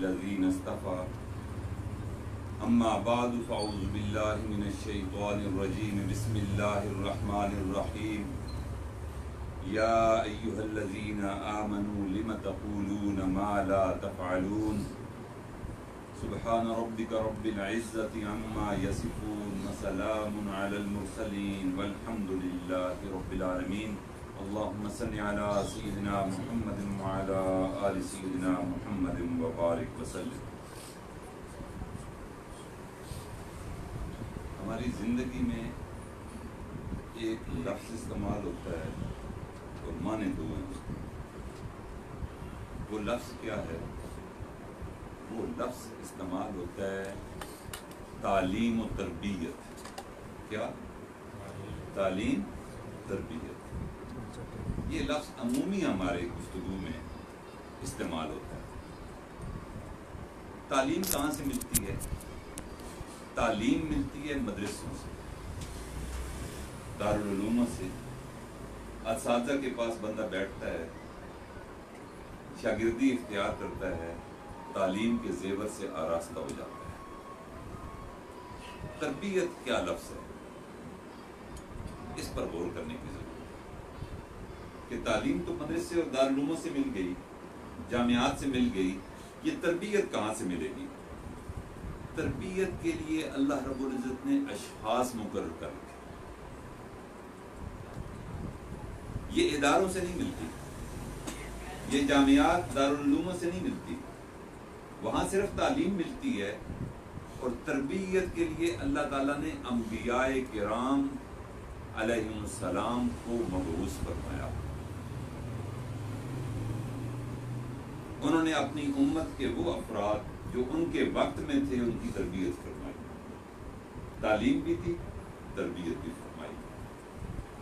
الذين اصطفى اما بعد فاعوذ بالله من الشيطان الرجيم بسم الله الرحمن الرحيم يا ايها الذين آمنوا لم تقولون ما لا تفعلون سبحان ربك رب العزة عما يصفون وسلام على المرسلين والحمد لله رب العالمين اللهم صل على سيدنا محمد وعلى آل سيدنا محمد وبارك وسلم۔ ہماری زندگی میں ایک لفظ استعمال ہوتا ہے اور معنی دو ہیں اس کے۔ وہ لفظ کیا ہے؟ وہ لفظ استعمال ہوتا ہے تعلیم و تربیت۔ کیا؟ تعلیم تربیت۔ یہ لفظ عمومی ہمارے گفتگو میں استعمال ہوتا ہے۔ تعلیم کہاں سے ملتی ہے؟ تعلیم ملتی ہے مدرسوں سے، دارالعلوم سے۔ اساتذہ کے پاس بندہ بیٹھتا ہے، شاگردی اختیار کرتا ہے، تعلیم کے زیور سے آراستہ ہو جاتا ہے۔ تربیت کیا لفظ ہے؟ اس پر غور کرنے کی ضرورت ہے کہ تعلیم تو مدرسے اور دارالعلوم سے مل گئی، جامعات سے مل گئی، یہ تربیت کہاں سے ملے گی؟ تربیت کے لیے اللہ رب العزت نے اشخاص مقرر کر رکھے۔ یہ اداروں سے نہیں ملتی، یہ جامعات دارالعلوم سے نہیں ملتی، وہاں صرف تعلیم ملتی ہے۔ اور تربیت کے لیے اللہ تعالیٰ نے انبیاء کرام علیہم السلام کو مبعوث فرمایا۔ انہوں نے اپنی امت کے وہ افراد جو ان کے وقت میں تھے ان کی تربیت فرمائی، تعلیم بھی تھی، تربیت بھی فرمائی۔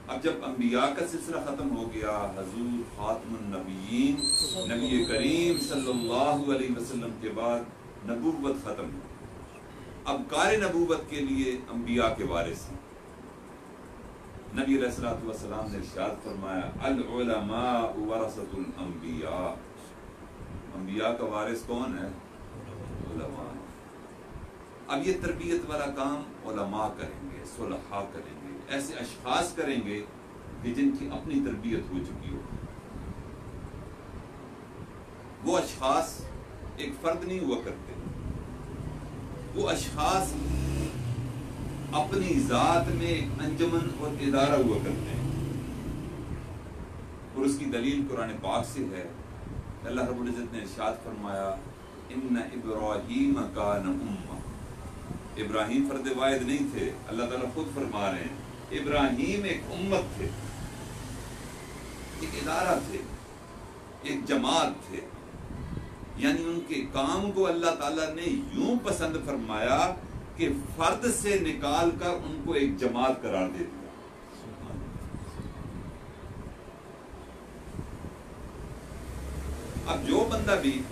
اب جب انبیاء کا سلسلہ ختم ہو گیا، حضور خاتم النبیین نبی کریم صلی اللہ علیہ وسلم کے بعد نبوت ختم ہوئی۔ اب کار نبوت کے لیے انبیاء کے وارث ہیں۔ نبی علیہ الصلوۃ والسلام نے ارشاد فرمایا العلماء ورثۃ الانبیاء۔ انبیاء کا وارث کون ہے؟ علماء۔ اب یہ تربیت والا کام علماء کریں گے، صلحاء کریں گے، ایسے اشخاص کریں گے کہ جن کی اپنی تربیت ہو چکی ہو۔ وہ اشخاص ایک فرد نہیں ہوا کرتے، وہ اشخاص اپنی ذات میں ایک انجمن اور ادارہ ہوا کرتے ہیں۔ اور اس کی دلیل قرآن پاک سے ہے۔ اللہ رب العزت نے ارشاد فرمایا ان ابراہیم کان امہ۔ ابراہیم فرد واحد نہیں تھے، اللہ تعالیٰ خود فرما رہے ہیں ابراہیم ایک امت تھے، ایک ادارہ تھے، ایک جماعت تھے۔ یعنی ان کے کام کو اللہ تعالیٰ نے یوں پسند فرمایا کہ فرد سے نکال کر ان کو ایک جماعت قرار دے دیا۔ اب جو بندہ بھی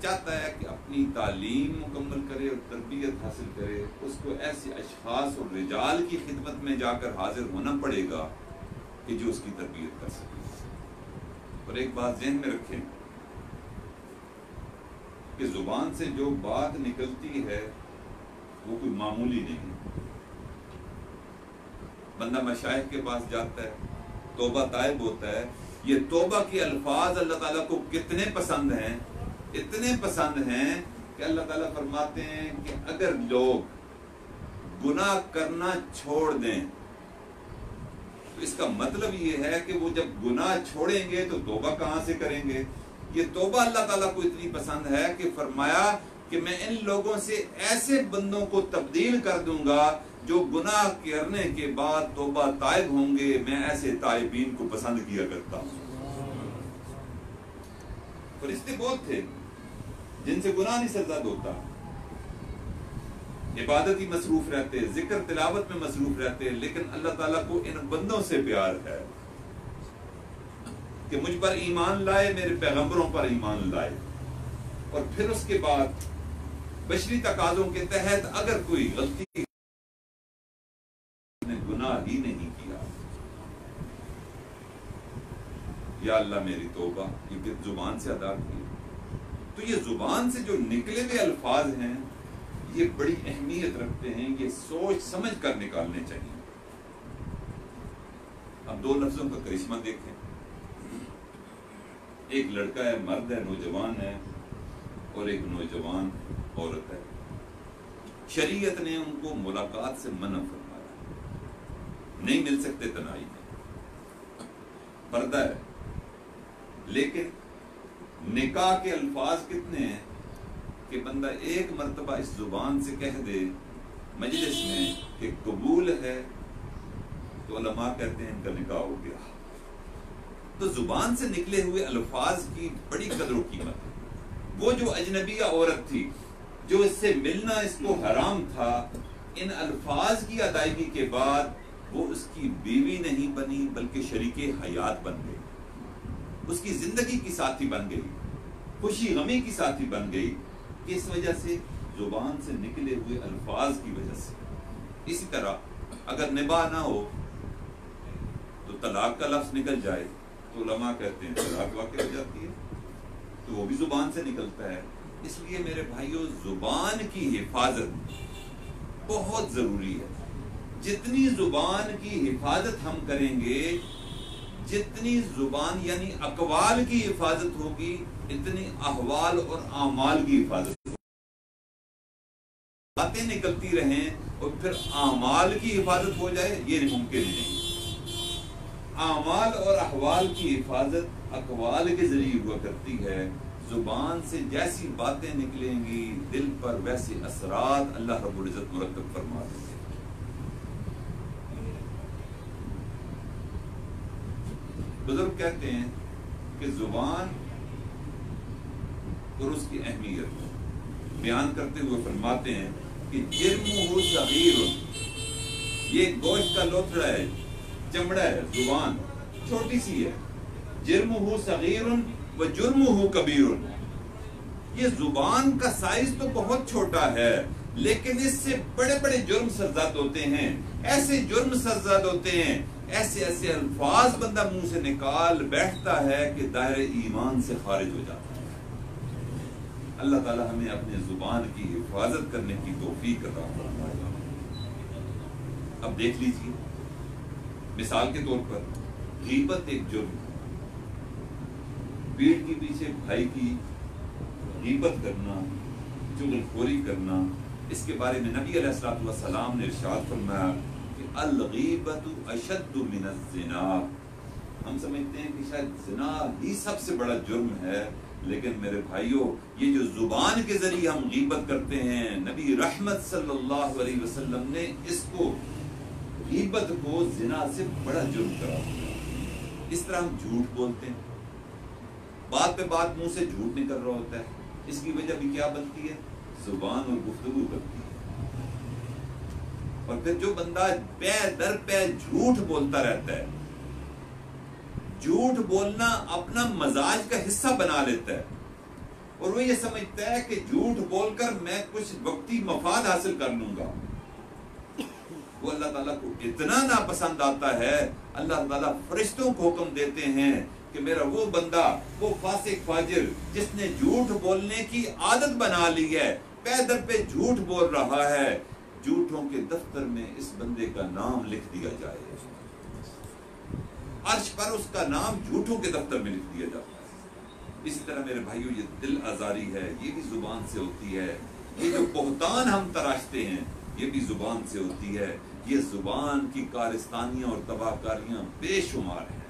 چاہتا ہے کہ اپنی تعلیم مکمل کرے اور تربیت حاصل کرے، اس کو ایسے اشخاص اور رجال کی خدمت میں جا کر حاضر ہونا پڑے گا کہ جو اس کی تربیت کر سکے۔ اور ایک بات ذہن میں رکھیں کہ زبان سے جو بات نکلتی ہے وہ کوئی معمولی نہیں۔ بندہ مشائخ کے پاس جاتا ہے، توبہ طائب ہوتا ہے، یہ توبہ کے الفاظ اللہ تعالیٰ کو کتنے پسند ہیں، اتنے پسند ہیں کہ اللہ تعالیٰ فرماتے ہیں کہ اگر لوگ گناہ کرنا چھوڑ دیں تو اس کا مطلب یہ ہے کہ وہ جب گناہ چھوڑیں گے تو توبہ کہاں سے کریں گے۔ یہ توبہ اللہ تعالیٰ کو اتنی پسند ہے کہ فرمایا کہ میں ان لوگوں سے ایسے بندوں کو تبدیل کر دوں گا جو گناہ کرنے کے بعد توبہ طائب ہوں گے۔ میں ایسے تائبین کو پسند کیا کرتا ہوں۔ فرشتے بہت تھے جن سے گناہ نہیں سرزد ہوتا، عبادت ہی مصروف رہتے، ذکر تلاوت میں مصروف رہتے، لیکن اللہ تعالیٰ کو ان بندوں سے پیار ہے کہ مجھ پر ایمان لائے، میرے پیغمبروں پر ایمان لائے، اور پھر اس کے بعد بشری تقاضوں کے تحت اگر کوئی غلطی نے گناہ ہی نہیں کیا، یا اللہ میری توبہ، یہ زبان سے ادا کی، تو یہ زبان سے جو نکلے ہوئے الفاظ ہیں یہ بڑی اہمیت رکھتے ہیں، یہ سوچ سمجھ کر نکالنے چاہیے۔ اب دو لفظوں کا کرشمہ دیکھیں، ایک لڑکا ہے، مرد ہے، نوجوان ہے، اور ایک نوجوان عورت ہے۔ شریعت نے ان کو ملاقات سے منع فرمایا، نہیں مل سکتے تنہائی میں، پردہ ہے، لیکن نکاح کے الفاظ کتنے ہیں کہ بندہ ایک مرتبہ اس زبان سے کہہ دے مجلس میں کہ قبول ہے تو علماء کہتے ہیں ان کا نکاح ہو گیا۔ تو زبان سے نکلے ہوئے الفاظ کی بڑی قدر و قیمت ہے۔ وہ جو اجنبیہ عورت تھی جو اس سے ملنا اس کو حرام تھا، ان الفاظ کی ادائیگی کے بعد وہ اس کی بیوی نہیں بنی بلکہ شریک حیات بن گئی، اس کی زندگی کی ساتھی بن گئی، خوشی غمی کی ساتھی بن گئی، کس وجہ سے؟ زبان سے نکلے ہوئے الفاظ کی وجہ سے۔ اسی طرح اگر نباہ نہ ہو تو طلاق کا لفظ نکل جائے تو علماء کہتے ہیں طلاق واقع ہو جاتی ہے، تو وہ بھی زبان سے نکلتا ہے۔ اس لیے میرے بھائیوں زبان کی حفاظت بہت ضروری ہے۔ جتنی زبان کی حفاظت ہم کریں گے، جتنی زبان یعنی اقوال کی حفاظت ہوگی، اتنی احوال اور اعمال کی حفاظت ہوگی۔ باتیں نکلتی رہیں اور پھر اعمال کی حفاظت ہو جائے، یہ ممکن نہیں۔ اعمال اور احوال کی حفاظت اقوال کے ذریعے ہوا کرتی ہے۔ زبان سے جیسی باتیں نکلیں گی دل پر ویسے اثرات اللہ رب العزت مرتب فرما دیں گے۔ بزرگ کہتے ہیں کہ زبان اور اس کی اہمیت بیان کرتے ہوئے فرماتے ہیں کہ جرمہ صغیر، یہ گوشت کا لوتھڑا ہے، چمڑا ہے، زبان چھوٹی سی ہے۔ جرمہ صغیر و جرمہ کبیر، یہ زبان کا سائز تو بہت چھوٹا ہے لیکن اس سے بڑے بڑے جرم سرزد ہوتے ہیں، ایسے جرم سرزد ہوتے ہیں، ایسے ایسے الفاظ بندہ منہ سے نکال بیٹھتا ہے کہ دائرہ ایمان سے خارج ہو جاتا ہے۔ اللہ تعالی ہمیں اپنے زبان کی حفاظت کرنے کی توفیق عطا فرمائے۔ اب دیکھ لیجیے، مثال کے طور پر غیبت ایک جرم ہے، پیٹھ کے پیچھے بھائی کی غیبت کرنا، چغل خوری کرنا، اس کے بارے میں نبی علیہ الصلوۃ والسلام نے ارشاد فرمایا کہ الغیبت اشد من الزنا۔ ہم سمجھتے ہیں کہ شاید زنا ہی سب سے بڑا جرم ہے، لیکن میرے بھائیوں یہ جو زبان کے ذریعے ہم غیبت کرتے ہیں، نبی رحمت صلی اللہ علیہ وسلم نے اس کو غیبت کو زنا سے بڑا جرم قرار دیا۔ اس طرح ہم جھوٹ بولتے ہیں، بات پہ بات منہ سے جھوٹ نکل رہا ہوتا ہے، اس کی وجہ بھی کیا بنتی ہے؟ زبان اور گفتگو بنتی ہے۔ اور پھر جو بندہ پے در پے جھوٹ بولتا رہتا ہے، جھوٹ بولنا اپنا مزاج کا حصہ بنا لیتا ہے، اور وہ یہ سمجھتا ہے کہ جھوٹ بول کر میں کچھ وقتی مفاد حاصل کر لوں گا، وہ اللہ تعالیٰ کو اتنا ناپسند آتا ہے۔ اللہ تعالیٰ فرشتوں کو حکم دیتے ہیں کہ میرا وہ بندہ، وہ فاسق فاجر جس نے جھوٹ بولنے کی عادت بنا لی ہے، پے در پہ جھوٹ بول رہا ہے، جھوٹوں کے دفتر میں اس بندے کا نام لکھ دیا جائے، عرش پر اس کا نام جھوٹوں کے دفتر میں لکھ دیا جاتا ہے۔ اسی طرح میرے بھائیوں یہ دل آزاری ہے، یہ بھی زبان سے ہوتی ہے۔ یہ جو بہتان ہم تراشتے ہیں یہ بھی زبان سے ہوتی ہے۔ یہ زبان کی کارستانیاں اور تباہ کاریاں بے شمار ہیں۔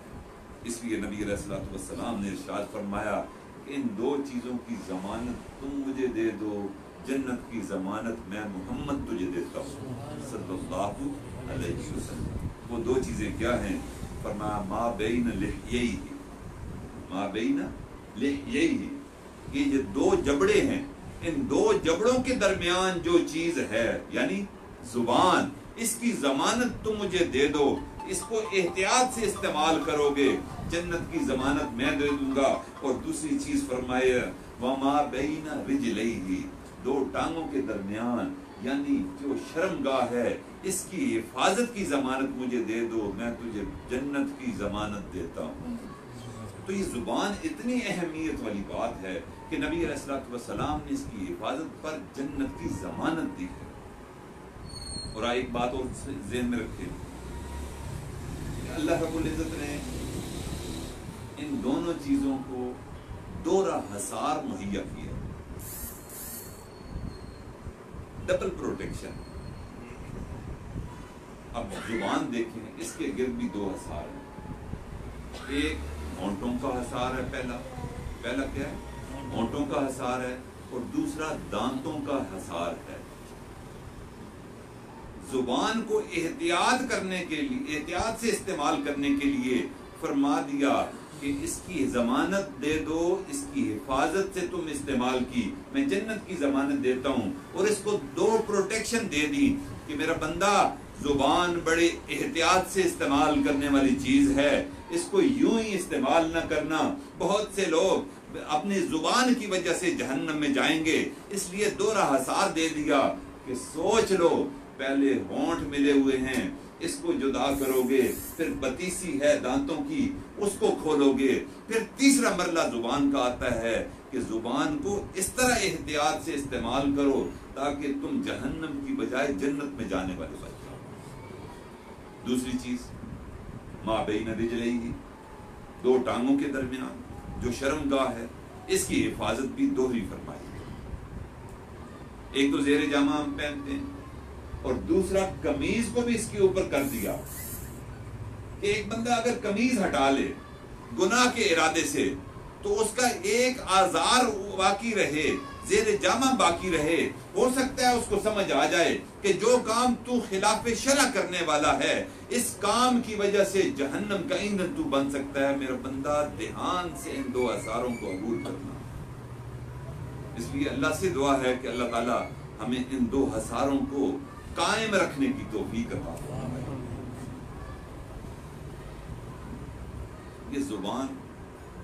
اس لیے نبی علیہ الصلوۃ والسلام نے ارشاد فرمایا کہ ان دو چیزوں کی ضمانت تم مجھے دے دو، جنت کی ضمانت میں محمد تجھے دیتا ہوں صلی اللہ علیہ وسلم۔ وہ دو چیزیں کیا ہیں؟ فرمایا ما بین لحییہ، ما بین لحییہ، کہ یہ دو جبڑے ہیں، ان دو جبڑوں کے درمیان جو چیز ہے یعنی زبان، اس کی ضمانت تم مجھے دے دو، اس کو احتیاط سے استعمال کرو گے، جنت کی ضمانت میں دے دوں گا۔ اور دوسری چیز فرمائے وما بین رجلیہ، دو ٹانگوں کے درمیان یعنی جو شرمگاہ ہے اس کی حفاظت کی ضمانت مجھے دے دو، میں تجھے جنت کی ضمانت دیتا ہوں۔ تو یہ زبان اتنی اہمیت والی بات ہے کہ نبی علیہ الصلوۃ والسلام نے اس کی حفاظت پر جنت کی ضمانت دی ہے۔ اور ایک بات اور ذہن میں رکھیں، اللہ رب العزت نے ان دونوں چیزوں کو دورہ حصار مہیا کیا، ڈبل پروٹیکشن۔ اب زبان دیکھیں، اس کے گرد بھی دو حصار ہیں، ایک ہونٹوں کا حصار ہے، پہلا کیا ہے؟ ہونٹوں کا حصار ہے، اور دوسرا دانتوں کا حصار ہے۔ زبان کو احتیاط کرنے کے لیے، احتیاط سے استعمال کرنے کے لیے فرما دیا کہ اس کی ضمانت دے دو، اس کی حفاظت سے تم استعمال کی، میں جنت کی ضمانت دیتا ہوں۔ اور اس کو دو پروٹیکشن دے دی کہ میرا بندہ زبان بڑے احتیاط سے استعمال کرنے والی چیز ہے، اس کو یوں ہی استعمال نہ کرنا۔ بہت سے لوگ اپنی زبان کی وجہ سے جہنم میں جائیں گے، اس لیے دورہ حصار دے دیا کہ سوچ لو، پہلے ہونٹ ملے ہوئے ہیں، اس کو جدا کرو گے، پھر بتیسی ہے دانتوں کی، اس کو کھولو گے، پھر تیسرا مرلہ زبان کا آتا ہے کہ زبان کو اس طرح احتیاط سے استعمال کرو تاکہ تم جہنم کی بجائے جنت میں جانے والے بن جاؤ۔ دوسری چیز، ما بین رجلیہ، دو ٹانگوں کے درمیان جو شرمگاہ ہے، اس کی حفاظت بھی دوہری فرمائی ہے۔ ایک تو زیر جامہ ہم پہنتے ہیں، اور دوسرا قمیض کو بھی اس کے اوپر کر دیا کہ ایک بندہ اگر قمیض ہٹا لے گناہ کے ارادے سے تو اس کا ایک آزار باقی رہے، زیر جامہ باقی رہے، ہو سکتا ہے اس کو سمجھ آ جائے کہ جو کام تو خلاف شرع کرنے والا ہے، اس کام کی وجہ سے جہنم کا ایندھن تو بن سکتا ہے۔ میرا بندہ دھیان سے ان دو آزاروں کو عبور کرنا۔ اس لیے اللہ سے دعا ہے کہ اللہ تعالی ہمیں ان دو حصاروں کو قائم رکھنے کی توفیق عطا فرمائے۔ یہ زبان،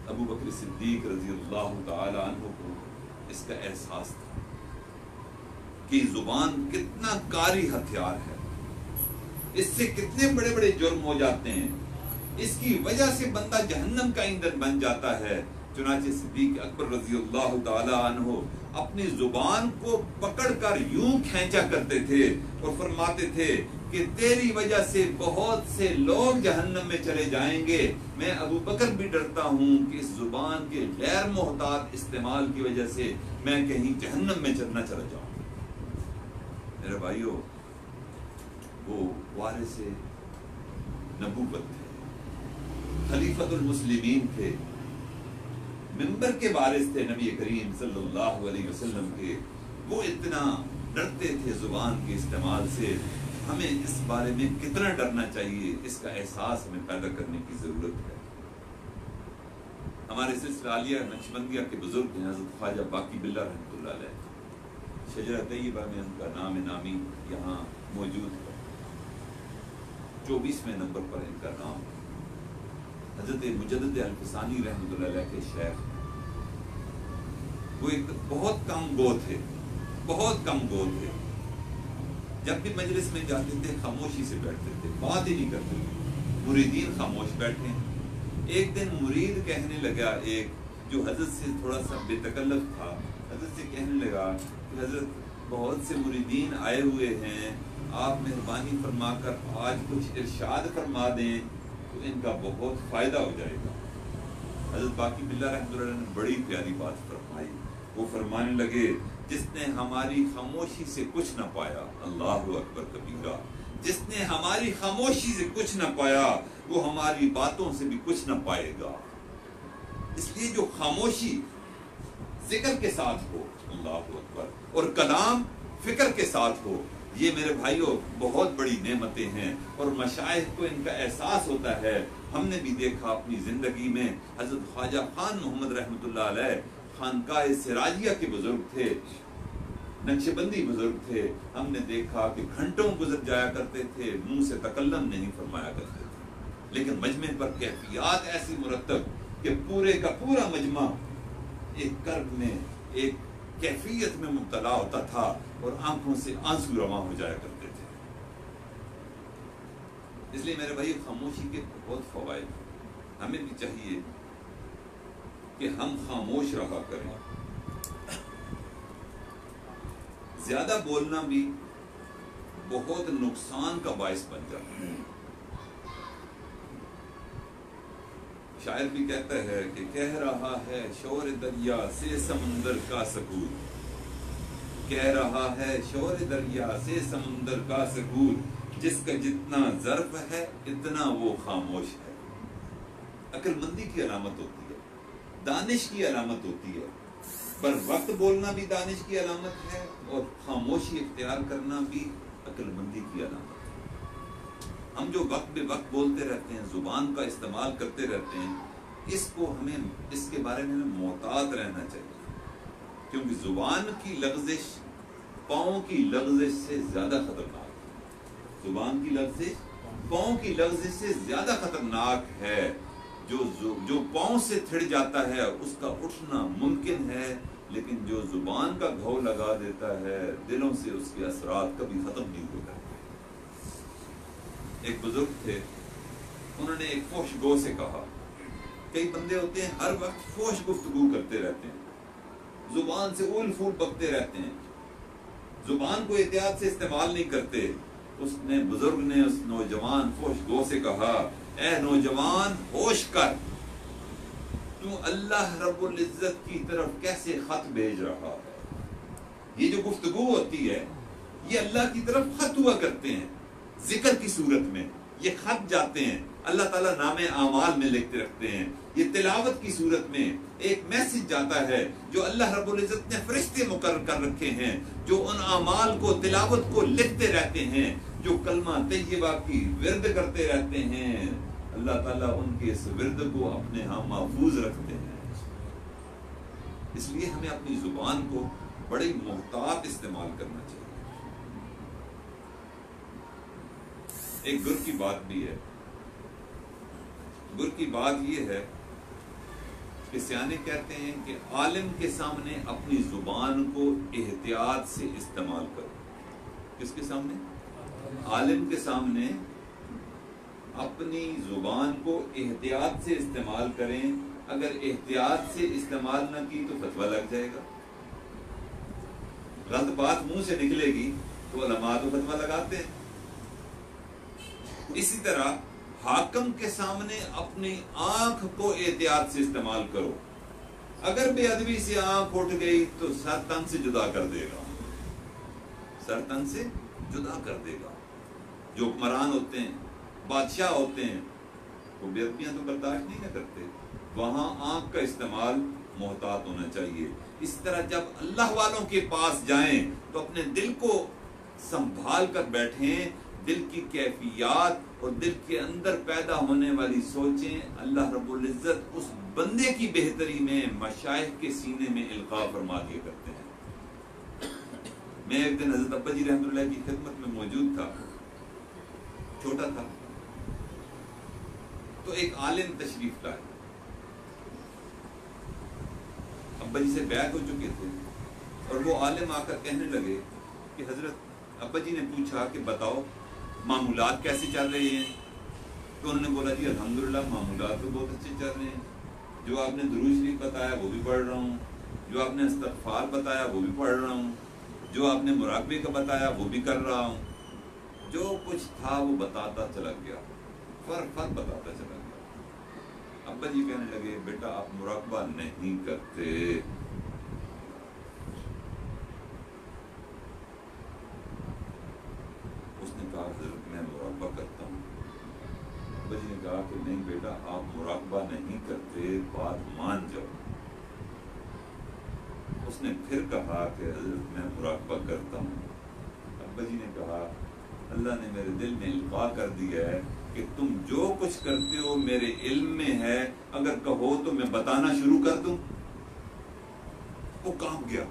ابو بکر صدیق رضی اللہ تعالی عنہ کو اس کا احساس تھا کہ زبان کتنا کاری ہتھیار ہے، اس سے کتنے بڑے بڑے جرم ہو جاتے ہیں، اس کی وجہ سے بندہ جہنم کا ایندھن بن جاتا ہے۔ چنانچہ صدیق اکبر رضی اللہ تعالی عنہ اپنی زبان کو پکڑ کر یوں کھینچا کرتے تھے اور فرماتے تھے کہ تیری وجہ سے بہت سے لوگ جہنم میں چلے جائیں گے، میں ابو بکر بھی ڈرتا ہوں کہ اس زبان کے غیر محتاط استعمال کی وجہ سے میں کہیں جہنم میں نہ چلا جاؤں۔ میرے بھائیو، وہ وارث نبوت تھے، خلیفۃ المسلمین تھے، منبر کے وارث تھے نبی کریم صلی اللہ علیہ وسلم کے، وہ اتنا ڈرتے تھے زبان کے استعمال سے۔ ہمیں اس بارے میں کتنا ڈرنا چاہیے، اس کا احساس ہمیں پیدا کرنے کی ضرورت ہے۔ ہمارے سلسلہ عالیہ نقشبندیہ کے بزرگ ہیں حضرت خواجہ باقی باللہ رحمۃ اللہ علیہ، شجرہ طیبہ میں ان کا نام نامی یہاں موجود ہے، 24ویں نمبر پر ان کا نام ہے۔ حضرت مجدد الفسانی رحمۃ اللہ علیہ کے شیخ، وہ ایک بہت کم گو تھے، بہت کم گو تھے، جب بھی مجلس میں جاتے تھے خاموشی سے بیٹھتے تھے، بات ہی نہیں کرتے تھے، مریدین خاموش بیٹھے ہیں۔ ایک دن مرید کہنے لگا، ایک جو حضرت سے تھوڑا سا بے تکلف تھا، حضرت سے کہنے لگا کہ حضرت بہت سے مریدین آئے ہوئے ہیں، آپ مہربانی فرما کر آج کچھ ارشاد فرما دیں تو ان کا بہت فائدہ ہو جائے گا۔ حضرت باقی باللہ رحمۃ اللہ نے بڑی پیاری بات فرمائی، وہ فرمانے لگے، جس نے ہماری خاموشی سے کچھ نہ پایا، اللہ اکبر کبیرہ، جس نے ہماری خاموشی سے کچھ نہ پایا وہ ہماری باتوں سے بھی کچھ نہ پائے گا۔ اس لیے جو خاموشی ذکر کے ساتھ ہو، اللہ اکبر، اور کلام فکر کے ساتھ ہو، یہ میرے بھائیوں بہت بڑی نعمتیں ہیں، اور مشائخ کو ان کا احساس ہوتا ہے۔ ہم نے بھی دیکھا اپنی زندگی میں، حضرت خواجہ خان محمد رحمۃ اللہ علیہ خانقاہ سراجیہ کے بزرگ تھے، نقشبندی بزرگ تھے، ہم نے دیکھا کہ گھنٹوں گزر جایا کرتے تھے، منہ سے تکلم نہیں فرمایا کرتے تھے، لیکن مجمع پر کیفیات ایسی مرتب کہ پورے کا پورا مجمع ایک کرب میں، ایک کیفیت میں مبتلا ہوتا تھا اور آنکھوں سے آنسو رواں ہو جایا کرتے تھے۔ اس لیے میرے بھائی خاموشی کے بہت فوائد، ہمیں بھی چاہیے کہ ہم خاموش رہا کریں. زیادہ بولنا بھی بہت نقصان کا باعث بن جاتا ہے. شاعر بھی کہتا ہے کہ کہہ رہا ہے شور دریا سے سمندر کا سکوت، کہہ رہا ہے شور دریا سے سمندر کا سکوت، جس کا جتنا ظرف ہے اتنا وہ خاموش ہے. عقل مندی کی علامت ہوتی ہے، دانش کی علامت ہوتی ہے، پر وقت بولنا بھی دانش کی علامت ہے اور خاموشی اختیار کرنا بھی عقل مندی کی علامت ہے. ہم جو وقت بے وقت بولتے رہتے ہیں، زبان کا استعمال کرتے رہتے ہیں، اس کے بارے میں ہمیں محتاط رہنا چاہیے، کیونکہ زبان کی لغزش پاؤں کی لغزش سے زیادہ خطرناک ہے. زبان کی لغزش پاؤں کی لغزش سے زیادہ خطرناک ہے. جو پاؤں سے تھڑ جاتا ہے اس کا اٹھنا ممکن ہے، لیکن جو زبان کا گھو لگا دیتا ہے دلوں سے اس کے اثرات کبھی ختم نہیں ہوتا. ایک بزرگ تھے، انہوں نے ایک فحش گو سے کہا. کئی بندے ہوتے ہیں ہر وقت فحش گفتگو کرتے رہتے ہیں، زبان سے اول پھول بکتے رہتے ہیں، زبان کو احتیاط سے استعمال نہیں کرتے. بزرگ نے اس نوجوان فحش گو سے کہا، اے نوجوان ہوش کر، تو اللہ رب العزت کی طرف کیسے خط بھیج رہا ہے؟ یہ جو گفتگو ہوتی ہے یہ اللہ کی طرف خط ہوا کرتے ہیں، ذکر کی صورت میں یہ خط جاتے ہیں، اللہ تعالیٰ نام اعمال میں لکھتے رکھتے ہیں. یہ تلاوت کی صورت میں ایک میسج جاتا ہے جو اللہ رب العزت نے فرشتے مقرر کر رکھے ہیں، جو ان اعمال کو تلاوت کو لکھتے رہتے ہیں، جو کلمہ طیبہ کی ورد کرتے رہتے ہیں. اللہ تعالیٰ ان کے اس ورد کو اپنے ہاں محفوظ رکھتے ہیں. اس لیے ہمیں اپنی زبان کو بڑی محتاط استعمال کرنا چاہیے. ایک گر کی بات بھی ہے. گر کی بات یہ ہے کہ سیانے کہتے ہیں کہ عالم کے سامنے اپنی زبان کو احتیاط سے استعمال کرو. کس کے سامنے؟ عالم کے سامنے اپنی زبان کو احتیاط سے استعمال کریں. اگر احتیاط سے استعمال نہ کی تو فتویٰ لگ جائے گا. غلط بات منہ سے نکلے گی تو علماء تو فتویٰ لگاتے ہیں. اسی طرح حاکم کے سامنے اپنی آنکھ کو احتیاط سے استعمال کرو. اگر بے ادبی سے آنکھ اٹھ گئی تو سر تن سے جدا کر دے گا، سر تن سے جدا کر دے گا. جو حکمران ہوتے ہیں، بادشاہ ہوتے ہیں، وہ بے ادبیاں تو برداشت نہیں نہ کرتے. وہاں آنکھ کا استعمال محتاط ہونا چاہیے. اس طرح جب اللہ والوں کے پاس جائیں تو اپنے دل کو سنبھال کر بیٹھیں. دل کی کیفیات اور دل کے اندر پیدا ہونے والی سوچیں اللہ رب العزت اس بندے کی بہتری میں مشائخ کے سینے میں القاء فرما دیا کرتے ہیں. میں ایک دن حضرت ابا جی رحمۃ اللہ کی خدمت میں موجود تھا، چھوٹا تھا، تو ایک عالم تشریف لائے. ابا جی سے بیعت ہو چکے تھے اور وہ عالم آ کر کہنے لگے کہ حضرت، ابا جی نے پوچھا کہ بتاؤ معمولات کیسے چل رہے ہیں؟ تو انہوں نے بولا جی الحمدللہ معمولات تو بہت اچھے چل رہے ہیں. جو آپ نے درود شریف بتایا وہ بھی پڑھ رہا ہوں، جو آپ نے استغفار بتایا وہ بھی پڑھ رہا ہوں، جو آپ نے مراقبے کا بتایا وہ بھی کر رہا ہوں. جو کچھ تھا وہ بتاتا چلا گیا، فرق بتاتا چلا گیا. ابا جی کہنے لگے بیٹا آپ مراقبہ نہیں کرتے. اس نے کہا حضرت میں مراقبہ کرتا ہوں. ابا جی نے کہا کہ نہیں بیٹا آپ مراقبہ نہیں کرتے، بات مان جاؤ. اس نے پھر کہا کہ حضرت میں مراقبہ کرتا ہوں. ابا جی نے کہا اللہ نے میرے دل میں القاء کر دیا ہے کہ تم جو کچھ کرتے ہو میرے علم میں ہے، اگر کہو تو میں بتانا شروع کر دوں. وہ کانپ گیا.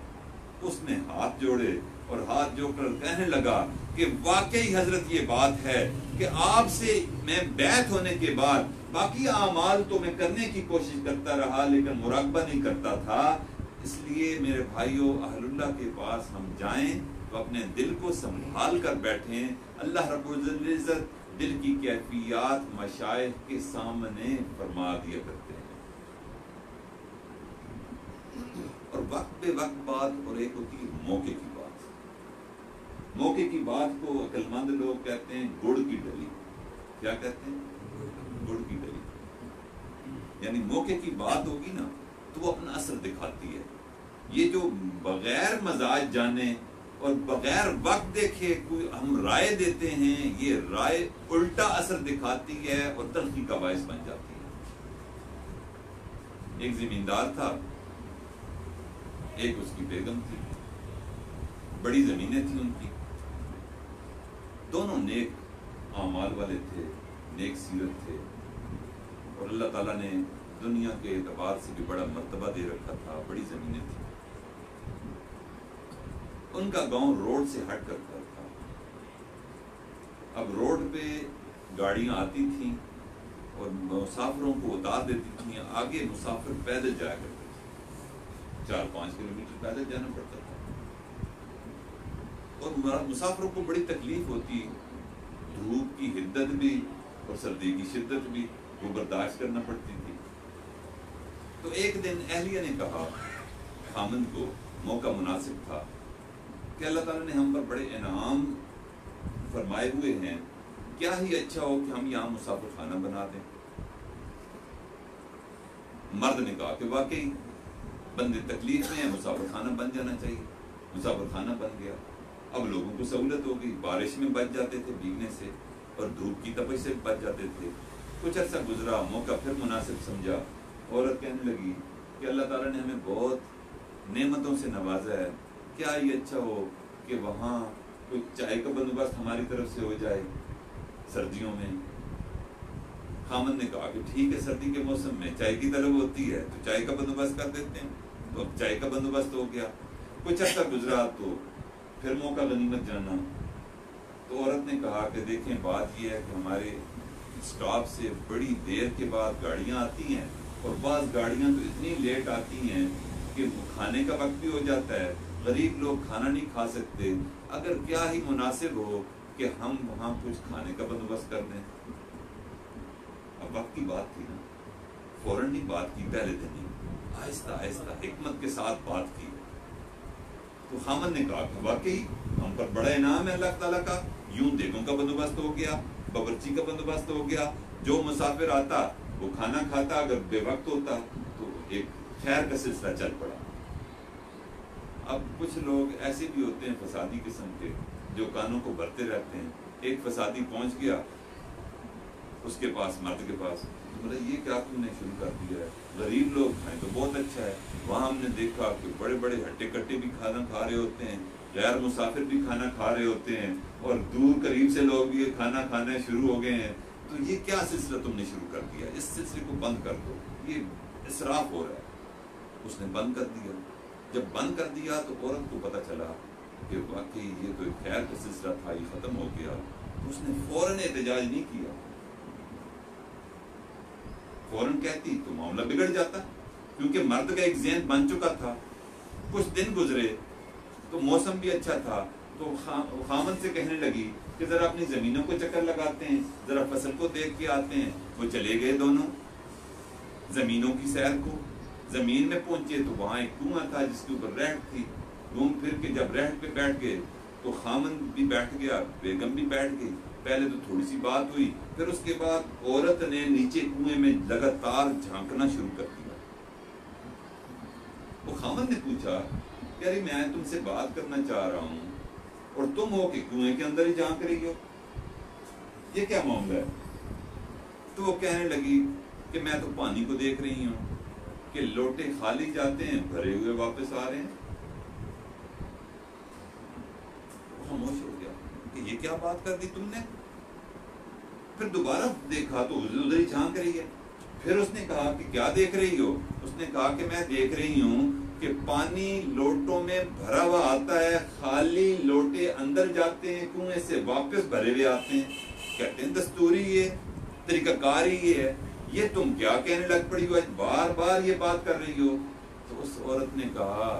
اس نے ہاتھ جوڑے اور ہاتھ جوڑ کر کہنے لگا کہ واقعی حضرت یہ بات ہے کہ آپ سے میں بیعت ہونے کے بعد باقی اعمال تو میں کرنے کی کوشش کرتا رہا لیکن مراقبہ نہیں کرتا تھا. اس لیے میرے بھائیوں اہل اللہ کے پاس ہم جائیں تو اپنے دل کو سنبھال کر بیٹھیں. اللہ رب العزت دل کی کیفیات مشائخ کے سامنے فرما دیا کرتے ہیں. وقت بے وقت بات اور ایک ہوتی ہے موقع کی بات. موقع کی بات کو عقلمند لوگ کہتے ہیں گڑ کی ڈلی. کیا کہتے ہیں؟ گڑ کی ڈلی. یعنی موقع کی بات ہوگی نا تو وہ اپنا اثر دکھاتی ہے. یہ جو بغیر مزاج جانے اور بغیر وقت دیکھے کوئی ہم رائے دیتے ہیں، یہ رائے الٹا اثر دکھاتی ہے اور تلخی کا باعث بن جاتی ہے. ایک زمیندار تھا، ایک اس کی بیگم تھی، بڑی زمینیں تھیں ان کی. دونوں نیک اعمال والے تھے، نیک سیرت تھے، اور اللہ تعالیٰ نے دنیا کے اعتبار سے بھی بڑا مرتبہ دے رکھا تھا. بڑی زمینیں تھیں. ان کا گاؤں روڈ سے ہٹ کر تھا. اب روڈ پہ گاڑیاں آتی تھیں اور مسافروں کو اتار دیتی تھیں. آگے مسافر پیدل جایا کرتے تھے، 4-5 کلومیٹر پیدل جانا پڑتا تھا. اور مسافروں کو بڑی تکلیف ہوتی، دھوپ کی حدت بھی اور سردی کی شدت بھی وہ برداشت کرنا پڑتی تھی. تو ایک دن اہلیہ نے کہا، خامند کو موقع مناسب تھا کہ اللہ تعالیٰ نے ہم پر بڑے انعام فرمائے ہوئے ہیں، کیا ہی اچھا ہو کہ ہم یہاں مسافر خانہ بنا دیں. مرد نے کہا کہ واقعی بندے تکلیف میں ہیں، مسافر خانہ بن جانا چاہیے. مسافر خانہ بن گیا. اب لوگوں کو سہولت ہوگی، بارش میں بچ جاتے تھے بھیگنے سے اور دھوپ کی تپش سے بچ جاتے تھے. کچھ عرصہ گزرا، موقع پھر مناسب سمجھا. عورت کہنے لگی کہ اللہ تعالیٰ نے ہمیں بہت نعمتوں سے نوازا ہے، کیا یہ اچھا ہو کہ وہاں کوئی چائے کا بندوبست ہماری طرف سے ہو جائے سردیوں میں. خامد نے کہا کہ ٹھیک ہے، سردی کے موسم میں چائے کی طلب ہوتی ہے تو چائے کا بندوبست کر دیتے ہیں. تو اب چائے کا بندوبست ہو گیا. کچھ عرصہ گزرا تو پھر موقع غنیمت جانا. تو عورت نے کہا کہ دیکھیں بات یہ ہے کہ ہمارے اسٹاپ سے بڑی دیر کے بعد گاڑیاں آتی ہیں، اور بعض گاڑیاں تو اتنی لیٹ آتی ہیں کہ کھانے کا وقت بھی ہو جاتا ہے، غریب لوگ کھانا نہیں کھا سکتے. اگر کیا ہی مناسب ہو کہ ہم وہاں کچھ کھانے کا بندوبست کر دیں. اب وقت کی بات تھی نا، فوراً نہیں بات کی، پہلے دن ہی آہستہ آہستہ حکمت کے ساتھ بات کی. تو خامد نے کہا کہ واقعی ہم پر بڑا انعام ہے اللہ تعالیٰ کا. یوں دیگوں کا بندوبست ہو گیا، باورچی کا بندوبست ہو گیا، جو مسافر آتا وہ کھانا کھاتا. اگر بے وقت ہوتا تو ایک خیر کا سلسلہ چل پڑا. اب کچھ لوگ ایسے بھی ہوتے ہیں فسادی قسم کے جو کانوں کو بھرتے رہتے ہیں. ایک فسادی پہنچ گیا اس کے پاس، مرد کے پاس، بولا یہ کیا تم نے شروع کر دیا ہے، غریب لوگ کھائیں تو بہت اچھا ہے. وہاں ہم نے دیکھا کہ بڑے بڑے ہٹے کٹے بھی کھانا کھا رہے ہوتے ہیں، غیر مسافر بھی کھانا کھا رہے ہوتے ہیں، اور دور قریب سے لوگ بھی کھانا کھانا شروع ہو گئے ہیں. تو یہ کیا سلسلہ تم نے شروع کر دیا، اس سلسلے کو بند کر دو، یہ اسراف ہو رہا ہے. اس نے بند کر دیا. جب بند کر دیا تو عورت کو پتہ چلا کہ واقعی یہ تو ایک خیر کا سلسلہ تھا، یہ ختم ہو گیا. اس نے فوراً احتجاج نہیں کیا. فوراً کہتی تو معاملہ بگڑ جاتا، کیونکہ مرد کا ایک ذہن بن چکا تھا. کچھ دن گزرے تو موسم بھی اچھا تھا، تو خامد سے کہنے لگی کہ ذرا اپنی زمینوں کو چکر لگاتے ہیں، ذرا فصل کو دیکھ کے آتے ہیں. وہ چلے گئے دونوں زمینوں کی سیر کو. زمین میں پہنچے تو وہاں ایک کنواں تھا جس کے اوپر رہٹ تھی. گھوم پھر کے جب رہٹ پہ بیٹھ گئے تو خامد بھی بیٹھ گیا، بیگم بھی بیٹھ گئی. پہلے تو تھوڑی سی بات ہوئی، پھر اس کے بعد عورت نے نیچے کنویں میں لگاتار جھانکنا شروع کر دیا. وہ خامد نے پوچھا کہ ارے میں تم سے بات کرنا چاہ رہا ہوں اور تم ہو کہ کنویں کے اندر ہی جھانک رہی ہو، یہ کیا معاملہ ہے؟ تو وہ کہنے لگی کہ میں تو پانی کو دیکھ رہی ہوں کہ لوٹے خالی جاتے ہیں، بھرے ہوئے واپس آ رہے ہیں. وہ خاموش ہو گیا کہ یہ کیا بات کر دی تم نے. پھر دوبارہ دیکھا تو ادھر ہی جھانک رہی ہے. پھر اس نے کہا کہ کیا دیکھ رہی ہو؟ اس نے کہا کہ میں دیکھ رہی ہوں کہ پانی لوٹوں میں بھرا ہوا آتا ہے، خالی لوٹے اندر جاتے ہیں، کنویں سے واپس بھرے ہوئے آتے ہیں. کہتے ہیں دستوری یہ طریقہ کار ہی یہ ہے، یہ تم کیا کہنے لگ پڑی ہو، بار بار یہ بات کر رہی ہو. تو اس عورت نے کہا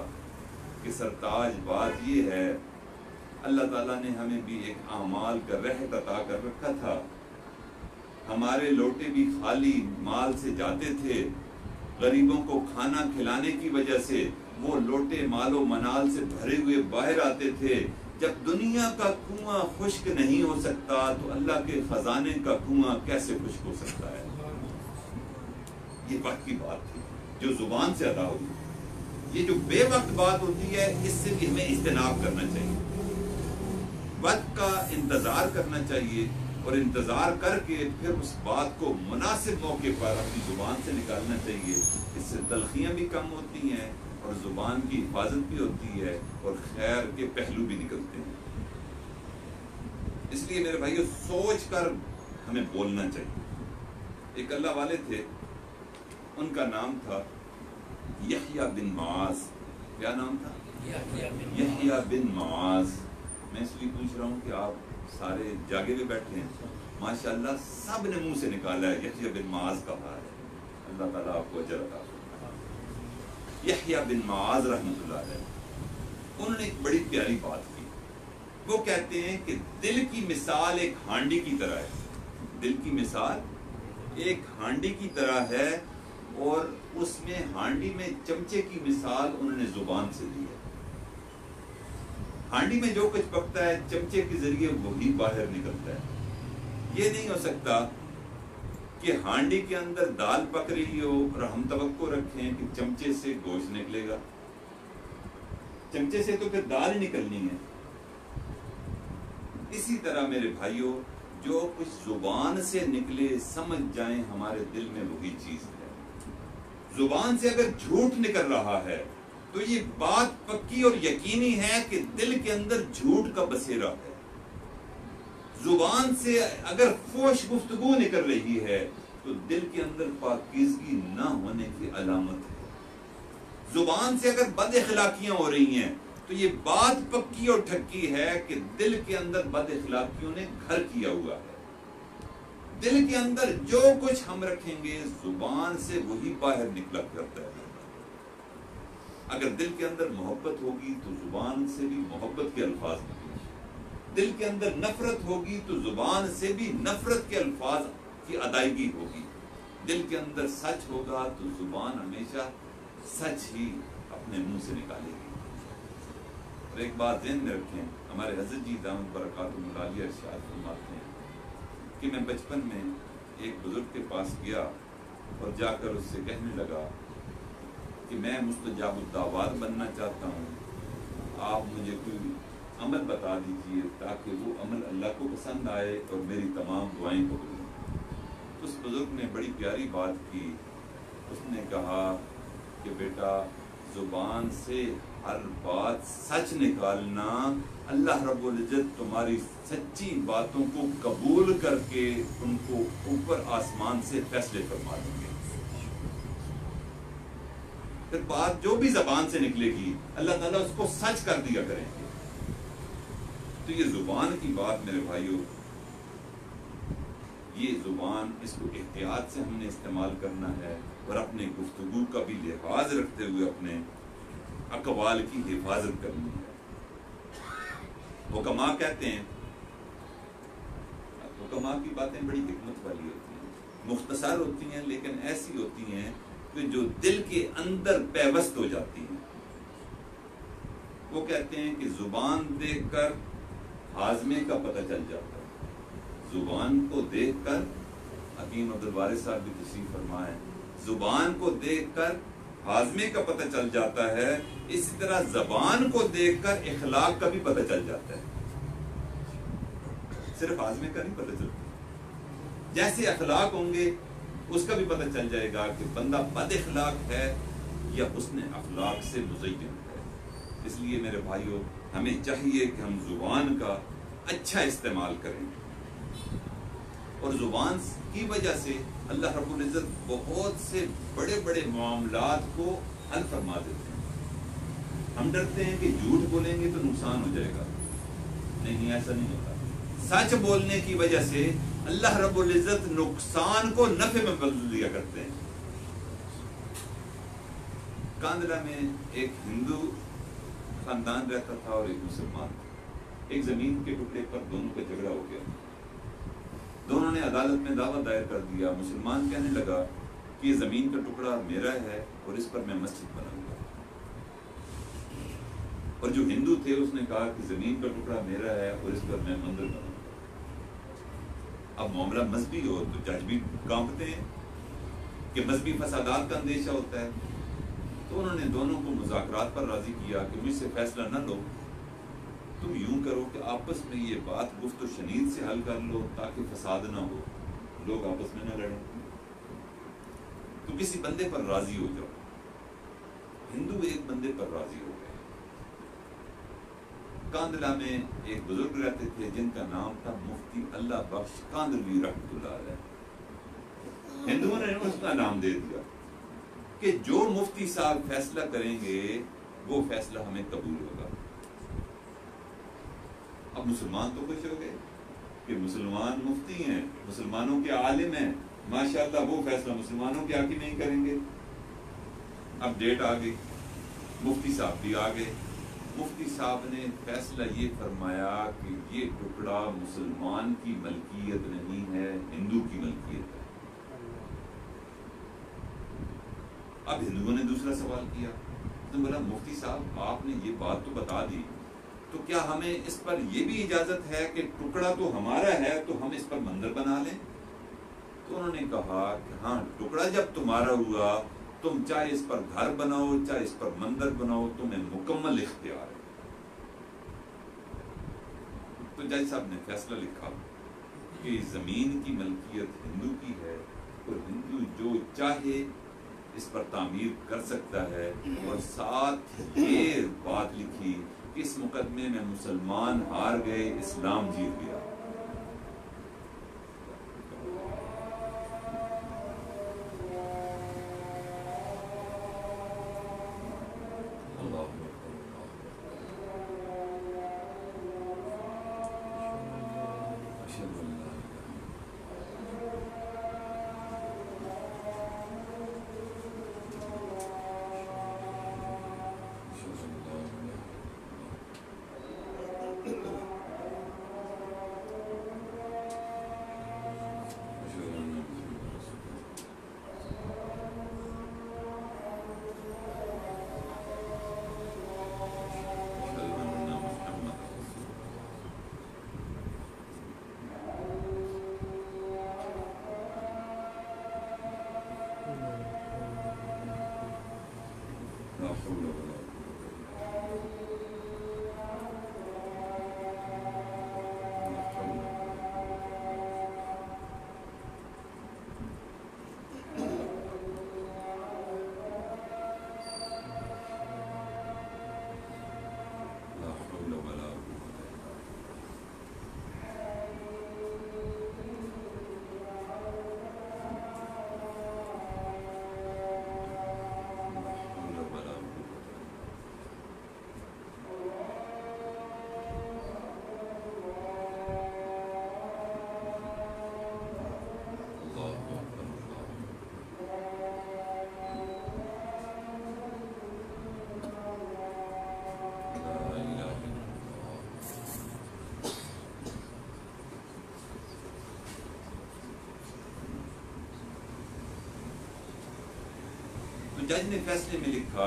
کہ سرتاج بات یہ ہے، اللہ تعالیٰ نے ہمیں بھی ایک اعمال کا رحت عطا کر رکھا تھا. ہمارے لوٹے بھی خالی مال سے جاتے تھے. غریبوں کو کھانا کھلانے کی وجہ سے وہ لوٹے مال و منال سے بھرے ہوئے باہر آتے تھے. جب دنیا کا کنواں خشک نہیں ہو سکتا تو اللہ کے خزانے کا کنواں کیسے خشک ہو سکتا ہے؟ یہ وقت کی بات تھی جو زبان سے ادا ہوئی. یہ جو بے وقت بات ہوتی ہے اس سے بھی ہمیں اجتناب کرنا چاہیے. وقت کا انتظار کرنا چاہیے اور انتظار کر کے پھر اس بات کو مناسب موقع پر اپنی زبان سے نکالنا چاہیے. اس سے تلخیاں بھی کم ہوتی ہیں اور زبان کی حفاظت بھی ہوتی ہے اور خیر کے پہلو بھی نکلتے ہیں. اس لیے میرے بھائیو سوچ کر ہمیں بولنا چاہیے. ایک اللہ والے تھے, ان کا نام تھا یحییٰ بن معاذ. کیا نام تھا؟ یحییٰ بن معاذ. میں اس لیے پوچھ رہا ہوں کہ آپ سارے جاگے ہوئے بیٹھے ہیں, ماشاءاللہ سب نے منہ سے نکالا ہے یحییٰ بن معاذ کہا ہے. اللہ تعالیٰ آپ کو اجر عطا فرمائے. یحییٰ بن معاذ رحمۃ اللہ علیہ, انہوں نے ایک بڑی پیاری بات کی. وہ کہتے ہیں کہ دل کی مثال ایک ہانڈی کی طرح ہے. دل کی مثال ایک ہانڈی کی طرح ہے اور اس میں ہانڈی میں چمچے کی مثال انہوں نے زبان سے دی ہے. ہانڈی میں جو کچھ پکتا ہے چمچے کے ذریعے وہی باہر نکلتا ہے. یہ نہیں ہو سکتا کہ ہانڈی کے اندر دال پک رہی ہو اور ہم توقع رکھیں کہ چمچے سے گوشت نکلے گا. چمچے سے تو پھر دال ہی نکلنی ہے. اسی طرح میرے بھائیوں جو کچھ زبان سے نکلے سمجھ جائیں ہمارے دل میں وہی چیز ہے. زبان سے اگر جھوٹ نکل رہا ہے تو یہ بات پکی اور یقینی ہے کہ دل کے اندر جھوٹ کا بسیرا ہے. زبان سے اگر فحش گفتگو نکل رہی ہے تو دل کے اندر پاکیزگی نہ ہونے کی علامت ہے. زبان سے اگر بد اخلاقیاں ہو رہی ہیں تو یہ بات پکی اور ٹھکی ہے کہ دل کے اندر بد اخلاقیوں نے گھر کیا ہوا ہے. دل کے اندر جو کچھ ہم رکھیں گے زبان سے وہی باہر نکلا کرتا ہے. اگر دل کے اندر محبت ہوگی تو زبان سے بھی محبت کے الفاظ نکلیں گے. دل کے اندر نفرت ہوگی تو زبان سے بھی نفرت کے الفاظ کی ادائیگی ہوگی. دل کے اندر سچ ہوگا تو زبان ہمیشہ سچ ہی اپنے منہ سے نکالے گی. اور ایک بات ذہن میں رکھیں, ہمارے حضرت جی دامت برکاتہ العالیہ ارشاد فرماتے ہیں کہ میں بچپن میں ایک بزرگ کے پاس گیا اور جا کر اس سے کہنے لگا کہ میں مستجاب الدعوات بننا چاہتا ہوں, آپ مجھے کوئی عمل بتا دیجئے تاکہ وہ عمل اللہ کو پسند آئے اور میری تمام دعائیں قبول ہوں. اس بزرگ نے بڑی پیاری بات کی. اس نے کہا کہ بیٹا زبان سے ہر بات سچ نکالنا, اللہ رب العزت تمہاری سچی باتوں کو قبول کر کے ان کو اوپر آسمان سے فیصلے فرما دیں گے. پھر بات جو بھی زبان سے نکلے گی اللہ تعالیٰ اس کو سچ کر دیا کریں گے. تو یہ زبان کی بات میرے بھائیوں, یہ زبان اس کو احتیاط سے ہم نے استعمال کرنا ہے اور اپنے گفتگو کا بھی لحاظ رکھتے ہوئے اپنے اقوال کی حفاظت کرنی ہے. حکماء کہتے ہیں, حکماء کی باتیں بڑی حکمت والی ہوتی ہیں, مختصر ہوتی ہیں لیکن ایسی ہوتی ہیں کہ جو دل کے اندر پیوست ہو جاتی ہیں. وہ کہتے ہیں کہ زبان دیکھ کر ہاضمے کا پتہ چل جاتا ہے. زبان کو دیکھ کر, حکیم عبدالوارث صاحب بھی تشریف فرمائے, زبان کو دیکھ کر ہاضمے کا پتہ چل جاتا ہے, اسی طرح زبان کو دیکھ کر اخلاق کا بھی پتہ چل جاتا ہے. صرف ہاضمے کا نہیں پتہ چلتا, جیسے اخلاق ہوں گے اس کا بھی پتہ چل جائے گا کہ بندہ بد اخلاق ہے یا حسن اخلاق سے مزین ہے. اس لیے میرے بھائیوں ہمیں چاہیے کہ ہم زبان کا اچھا استعمال کریں, اور زبان کی وجہ سے اللہ رب العزت بہت سے بڑے بڑے معاملات کو حل فرما دیتے ہیں. ہم ڈرتے ہیں کہ جھوٹ بولیں گے تو نقصان ہو جائے گا. نہیں, ایسا نہیں ہوتا. سچ بولنے کی وجہ سے اللہ رب العزت نقصان کو نفع میں بدل دیا کرتے ہیں. کاندلہ میں ایک ہندو خاندان رہتا تھا اور ایک مسلمان تھا. ایک زمین کے ٹکڑے پر دونوں کا جھگڑا ہو گیا. دونوں نے عدالت میں دعویٰ دائر کر دیا. مسلمان کہنے لگا کہ یہ زمین کا ٹکڑا میرا ہے اور اس پر میں مسجد بناؤں گا. اور جو ہندو تھے اس نے کہا کہ زمین کا ٹکڑا میرا ہے اور اس پر میں مندر بناؤں گا۔ اب معاملہ مذہبی ہو تو جج بھی کانپتے ہیں کہ مذہبی فسادات کا اندیشہ ہوتا ہے، تو انہوں نے دونوں کو مذاکرات پر راضی کیا کہ مجھ سے فیصلہ نہ لو، تم یوں کرو کہ آپس میں یہ بات گفت و شنید سے حل کر لو تاکہ فساد نہ ہو، لوگ آپس میں نہ لڑیں، تو کسی بندے پر راضی ہو جاؤ۔ ہندو ایک بندے پر راضی ہو گئے۔ کاندلہ میں ایک بزرگ رہتے تھے جن کا نام تھا مفتی اللہ بخش کاندلوی رحمۃ اللہ علیہ۔ ہندوؤں نے اس کا نام دے دیا کہ جو مفتی صاحب فیصلہ کریں گے وہ فیصلہ ہمیں قبول ہوگا۔ اب مسلمان تو خوش ہو گئے کہ مسلمان مفتی ہیں، مسلمانوں کے عالم ہیں، ماشاءاللہ وہ فیصلہ مسلمانوں کے حق نہیں کریں گے۔ اب ڈیٹ آ گئی، مفتی صاحب بھی آ گئے۔ مفتی صاحب نے فیصلہ یہ فرمایا کہ یہ ٹکڑا مسلمان کی ملکیت نہیں ہے، ہندو کی ملکیت ہے۔ اب ہندوؤں نے دوسرا سوال کیا، تو بولا مفتی صاحب آپ نے یہ بات تو بتا دی، تو کیا ہمیں اس پر یہ بھی اجازت ہے کہ ٹکڑا تو ہمارا ہے تو ہم اس پر مندر بنا لیں؟ تو انہوں نے کہا کہ ہاں، ٹکڑا جب تمہارا ہوا تم چاہے اس پر گھر بناؤ چاہے اس پر مندر بناؤ، تمہیں مکمل اختیار ہے۔ تو جج صاحب نے فیصلہ لکھا کہ زمین کی ملکیت ہندو کی ہے اور ہندو جو چاہے اس پر تعمیر کر سکتا ہے، اور ساتھ یہ بات لکھی کہ اس مقدمے میں مسلمان ہار گئے، اسلام جیت گیا۔ جج نے فیصلے میں لکھا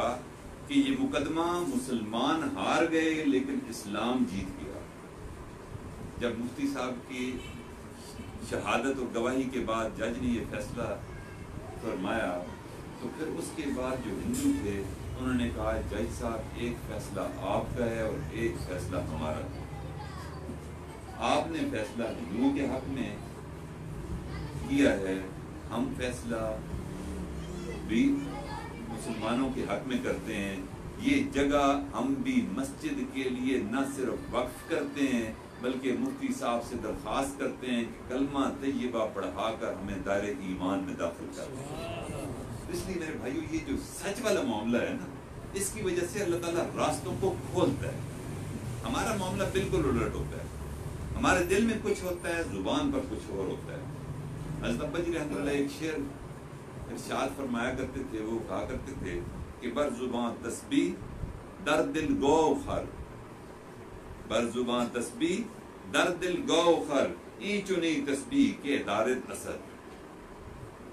کہ یہ مقدمہ مسلمان ہار گئے لیکن اسلام جیت گیا۔ جب مفتی صاحب کی شہادت اور گواہی کے بعد جج نے یہ فیصلہ فرمایا تو پھر اس کے بعد جو ہندو تھے انہوں نے کہا جج صاحب ایک فیصلہ آپ کا ہے اور ایک فیصلہ ہمارا ہے۔ آپ نے فیصلہ ہندوؤں کے حق میں کیا ہے، ہم فیصلہ بھی مسلمانوں کے حق میں کرتے ہیں۔ یہ جگہ ہم بھی مسجد کے لیے نہ صرف وقف کرتے ہیں بلکہ مفتی صاحب سے درخواست کرتے ہیں کہ کلمہ طیبہ پڑھا کر ہمیں دائرہ ایمان میں داخل کر دیں۔ اس لیے میرے بھائیو یہ جو سچ والا معاملہ ہے نا، اس کی وجہ سے اللہ تعالیٰ راستوں کو کھولتا ہے۔ ہمارا معاملہ بالکل الٹ ہوتا ہے، ہمارے دل میں کچھ ہوتا ہے، زبان پر کچھ اور ہوتا ہے۔ حضرت ابا جی رحمۃ اللہ ایک شعر ارشاد فرمایا کرتے تھے، وہ کہا کرتے تھے کہ بر زباں تسبیح در دل گو خر، بر زباں تسبیح در دل گو خر، این چنی تسبیح کے دارت اثر۔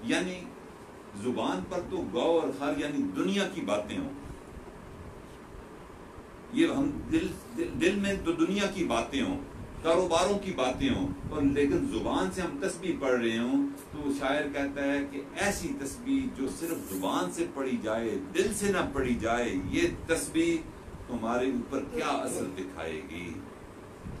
یعنی زبان پر تو گو اور خر یعنی دنیا کی باتیں ہوں، یہ ہم دل میں تو دنیا کی باتیں ہوں، کاروباروں کی باتیں ہوں، اور لیکن زبان سے ہم تسبیح پڑھ رہے ہوں، تو شاعر کہتا ہے کہ ایسی تسبیح جو صرف زبان سے پڑھی جائے، دل سے نہ پڑھی جائے، یہ تسبیح تمہارے اوپر کیا اثر دکھائے گی۔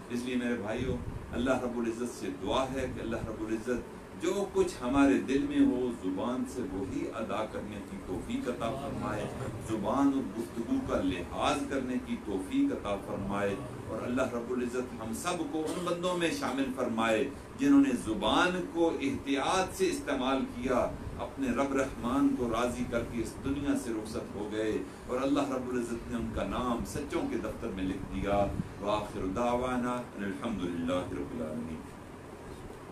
اس لیے میرے بھائیوں، اللہ رب العزت سے دعا ہے کہ اللہ رب العزت جو کچھ ہمارے دل میں ہو زبان سے وہی ادا کرنے کی توفیق عطا فرمائے، زبان اور گفتگو کا لحاظ کرنے کی توفیق عطا فرمائے، اور اللہ رب العزت ہم سب کو ان بندوں میں شامل فرمائے جنہوں نے زبان کو احتیاط سے استعمال کیا، اپنے رب رحمان کو راضی کر کے اس دنیا سے رخصت ہو گئے، اور اللہ رب العزت نے ان کا نام سچوں کے دفتر میں لکھ دیا۔ وآخر دعوانا ان الحمدللہ رب العالمین۔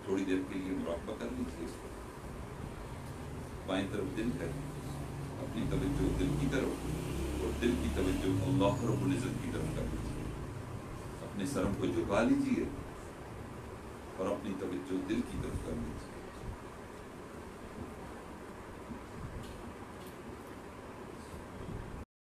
تھوڑی دیر کے لیے مراقبہ کر لیجیے، بائیں طرف دل ہے، اپنی توجہ دل کی طرف اور دل کی توجہ اللہ رب العزت کی طرف کر لیجیے، اپنے سروں کو جھکا لیجیے اور اپنی توجہ دل کی طرف کر لیجیے۔